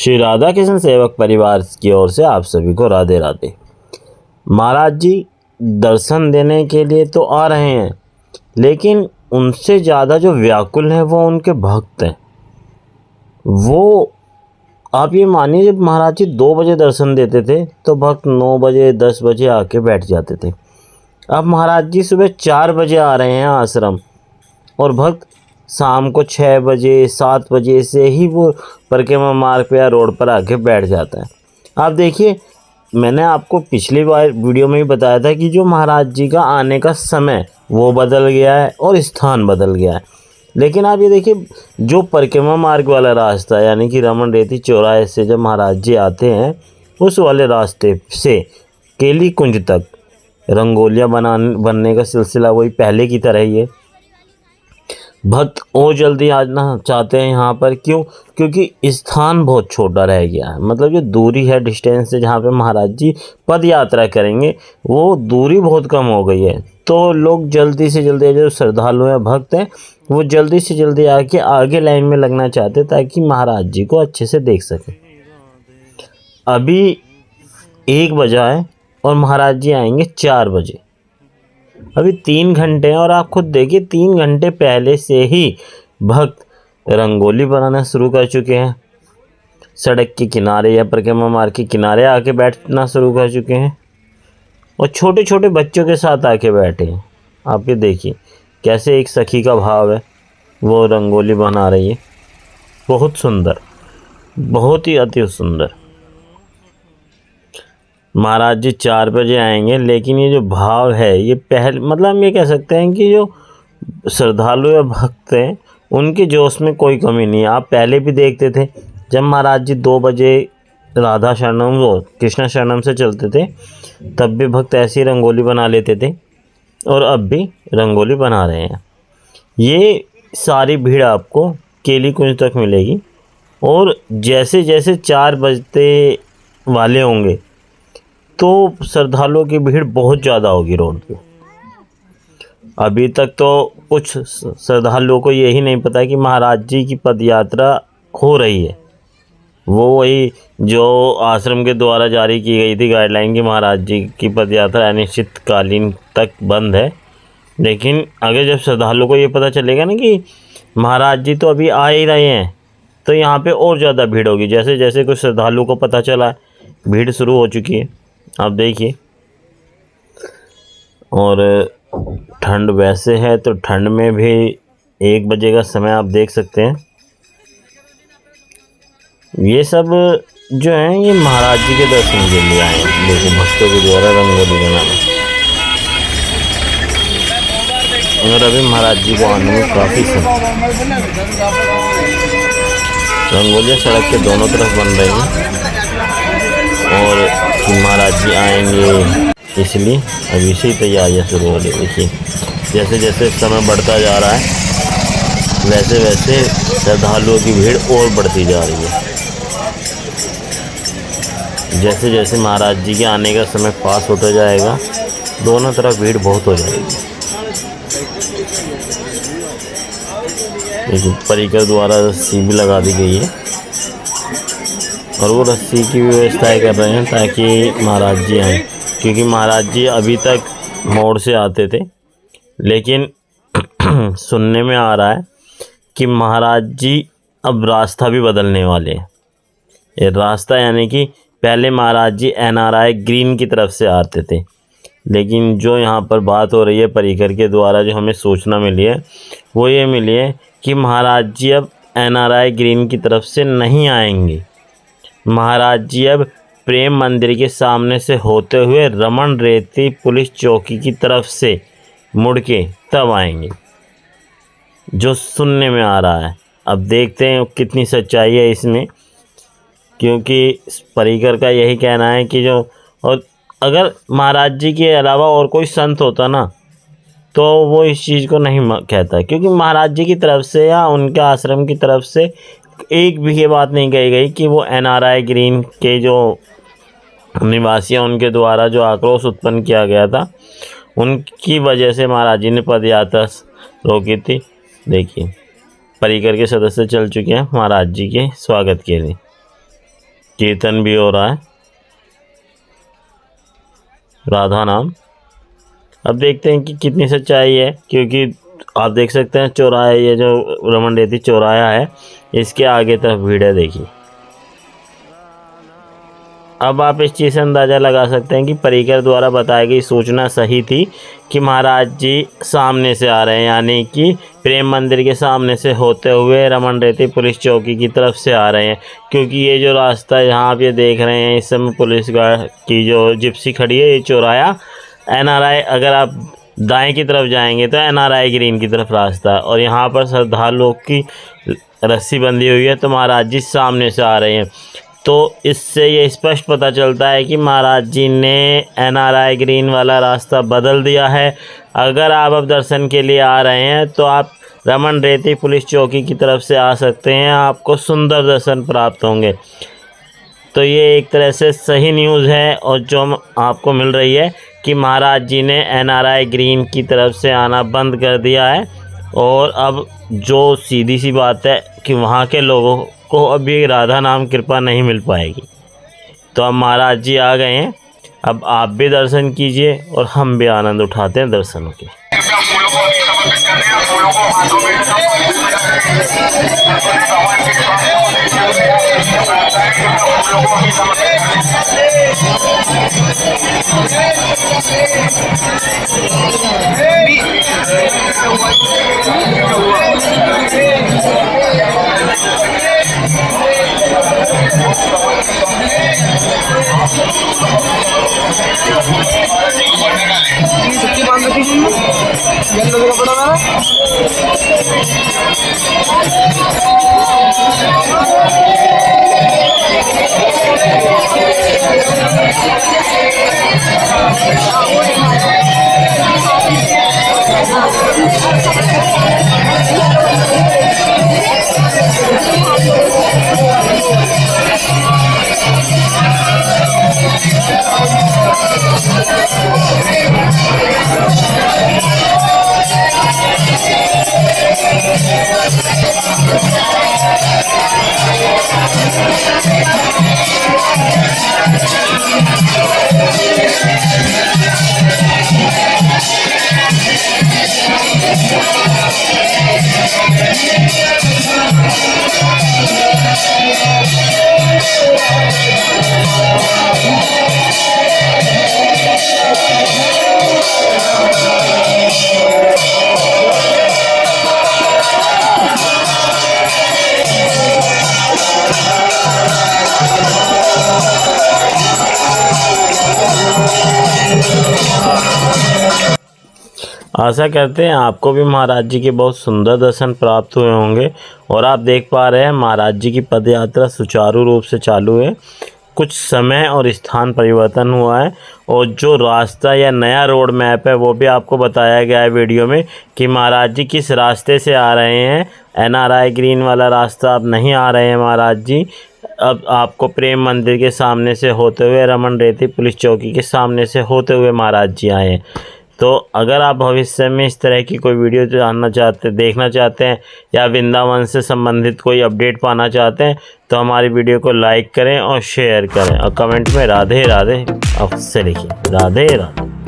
श्री राधा कृष्ण सेवक परिवार की ओर से आप सभी को राधे राधे। महाराज जी दर्शन देने के लिए तो आ रहे हैं, लेकिन उनसे ज़्यादा जो व्याकुल हैं वो उनके भक्त हैं। वो आप ये मानिए, जब महाराज जी 2 बजे दर्शन देते थे तो भक्त 9 बजे 10 बजे आके बैठ जाते थे। अब महाराज जी सुबह 4 बजे आ रहे हैं आश्रम, और भक्त शाम को 6 बजे 7 बजे से ही वो परिक्रमा मार्ग पे या रोड पर आके बैठ जाता है। आप देखिए, मैंने आपको पिछली बार वीडियो में ही बताया था कि जो महाराज जी का आने का समय वो बदल गया है और स्थान बदल गया है। लेकिन आप ये देखिए, जो परिक्रमा मार्ग वाला रास्ता यानी कि रमन रेती चौराहे से जब महाराज जी आते हैं, उस वाले रास्ते से केली कुंज तक रंगोलियाँ बनने का सिलसिला वही पहले की तरह ही है। भक्त और जल्दी आना चाहते हैं यहाँ पर। क्यों? क्योंकि स्थान बहुत छोटा रह गया है। मतलब जो दूरी है, डिस्टेंस है, जहाँ पे महाराज जी पद यात्रा करेंगे, वो दूरी बहुत कम हो गई है। तो लोग जल्दी से जल्दी, जो श्रद्धालु हैं, भक्त हैं, वो जल्दी से जल्दी आके आगे लाइन में लगना चाहते हैं ताकि महाराज जी को अच्छे से देख सकें। अभी 1 बजा है और महाराज जी आएंगे 4 बजे। अभी 3 घंटे हैं, और आप खुद देखिए 3 घंटे पहले से ही भक्त रंगोली बनाना शुरू कर चुके हैं। सड़क के किनारे या परिक्रमा मार्ग के किनारे आके बैठना शुरू कर चुके हैं, और छोटे छोटे बच्चों के साथ आके बैठे हैं। आप ये देखिए कैसे एक सखी का भाव है, वो रंगोली बना रही है। बहुत सुंदर, बहुत ही अति सुंदर। महाराज जी 4 बजे आएंगे, लेकिन ये जो भाव है, ये मतलब हम ये कह सकते हैं कि जो श्रद्धालु या भक्त हैं, उनके जोश में कोई कमी नहीं है। आप पहले भी देखते थे, जब महाराज जी 2 बजे राधा शरणम वो कृष्णा शरणम से चलते थे, तब भी भक्त ऐसी रंगोली बना लेते थे, और अब भी रंगोली बना रहे हैं। ये सारी भीड़ आपको केली कुंज तक मिलेगी, और जैसे जैसे 4 बजते वाले होंगे तो श्रद्धालुओं की भीड़ बहुत ज़्यादा होगी रोड पे। अभी तक तो कुछ श्रद्धालुओं को यही नहीं पता कि महाराज जी की पद यात्रा हो रही है। वो वही जो आश्रम के द्वारा जारी की गई थी गाइडलाइन कि महाराज जी की पद यात्रा अनिश्चितकालीन तक बंद है। लेकिन अगर जब श्रद्धालुओं को ये पता चलेगा ना कि महाराज जी तो अभी आ ही रहे हैं, तो यहाँ पे और ज़्यादा भीड़ होगी। जैसे जैसे कुछ श्रद्धालुओं को पता चला, भीड़ शुरू हो चुकी है, आप देखिए। और ठंड वैसे है तो ठंड में भी 1 बजे का समय आप देख सकते हैं। ये सब जो हैं, ये महाराज जी के दर्शन के लिए आए हैं, देखिए भक्तों के द्वारा रंगोली बनाना। और अभी महाराज जी को आने में काफ़ी समय, रंगोलियाँ सड़क के दोनों तरफ बन रही हैं, और महाराज जी आएंगे इसलिए अभी से ही तैयारियाँ शुरू हो रही। देखिए जैसे जैसे समय बढ़ता जा रहा है, वैसे वैसे श्रद्धालुओं की भीड़ और बढ़ती जा रही है। जैसे जैसे महाराज जी के आने का समय पास होता जाएगा, दोनों तरफ भीड़ बहुत हो जाएगी। देखिए परिकर द्वारा रस्सी भी लगा दी गई है, और वो रस्सी की व्यवस्थाएं कर रहे हैं ताकि महाराज जी आएँ। क्योंकि महाराज जी अभी तक मोड़ से आते थे, लेकिन सुनने में आ रहा है कि महाराज जी अब रास्ता भी बदलने वाले हैं। ये रास्ता यानी कि पहले महाराज जी NRI ग्रीन की तरफ से आते थे, लेकिन जो यहाँ पर बात हो रही है परिकर के द्वारा जो हमें सूचना मिली है, वो ये मिली है कि महाराज जी अब NRI ग्रीन की तरफ से नहीं आएंगे। महाराज जी अब प्रेम मंदिर के सामने से होते हुए रमन रेती पुलिस चौकी की तरफ से मुड़ के तब आएंगे, जो सुनने में आ रहा है। अब देखते हैं कितनी सच्चाई है इसमें, क्योंकि परिकर का यही कहना है कि जो, और अगर महाराज जी के अलावा और कोई संत होता ना, तो वो इस चीज़ को नहीं कहता। क्योंकि महाराज जी की तरफ से या उनके आश्रम की तरफ से एक भी ये बात नहीं कही गई कि वो NRI ग्रीन के जो निवासी हैं, उनके द्वारा जो आक्रोश उत्पन्न किया गया था, उनकी वजह से महाराज जी ने पद यात्रा रोकी थी। देखिए परिकर के सदस्य चल चुके हैं महाराज जी के स्वागत के लिए। कीर्तन भी हो रहा है, राधा नाम। अब देखते हैं कि कितनी सच्चाई है, क्योंकि आप देख सकते हैं चौराहा, ये जो रमन रेती चौराहा है, इसके आगे तरफ भीड़ है, देखिए। अब आप इस चीज़ से अंदाज़ा लगा सकते हैं कि पर्रिकर द्वारा बताई गई सूचना सही थी कि महाराज जी सामने से आ रहे हैं, यानी कि प्रेम मंदिर के सामने से होते हुए रमन रेती पुलिस चौकी की तरफ से आ रहे हैं। क्योंकि ये जो रास्ता यहाँ आप ये देख रहे हैं, इस समय पुलिस गार्ड की जो जिप्सी खड़ी है, ये चौराहा NRI, अगर आप दाएं की तरफ जाएंगे तो NRI ग्रीन की तरफ रास्ता है, और यहाँ पर श्रद्धालुओं की रस्सी बंधी हुई है, तो महाराज जी सामने से आ रहे हैं। तो इससे ये स्पष्ट पता चलता है कि महाराज जी ने NRI ग्रीन वाला रास्ता बदल दिया है। अगर आप अब दर्शन के लिए आ रहे हैं तो आप रमन रेती पुलिस चौकी की तरफ से आ सकते हैं, आपको सुंदर दर्शन प्राप्त होंगे। तो ये एक तरह से सही न्यूज़ है, और जो आपको मिल रही है कि महाराज जी ने NRI ग्रीन की तरफ से आना बंद कर दिया है, और अब जो सीधी सी बात है कि वहाँ के लोगों को अभी राधा नाम कृपा नहीं मिल पाएगी। तो अब महाराज जी आ गए हैं, अब आप भी दर्शन कीजिए और हम भी आनंद उठाते हैं दर्शनों के। आशा करते हैं आपको भी महाराज जी के बहुत सुंदर दर्शन प्राप्त हुए होंगे। और आप देख पा रहे हैं महाराज जी की पद यात्रा सुचारू रूप से चालू है। कुछ समय और स्थान परिवर्तन हुआ है, और जो रास्ता या नया रोड मैप है वो भी आपको बताया गया है वीडियो में कि महाराज जी किस रास्ते से आ रहे हैं। NRI ग्रीन वाला रास्ता अब नहीं आ रहे हैं महाराज जी, अब आपको प्रेम मंदिर के सामने से होते हुए रमन रेती पुलिस चौकी के सामने से होते हुए महाराज जी आए हैं। तो अगर आप भविष्य में इस तरह की कोई वीडियो देखना चाहते हैं, या वृंदावन से संबंधित कोई अपडेट पाना चाहते हैं, तो हमारी वीडियो को लाइक करें और शेयर करें, और कमेंट में राधे राधे अवश्य लिखिए। राधे राधे।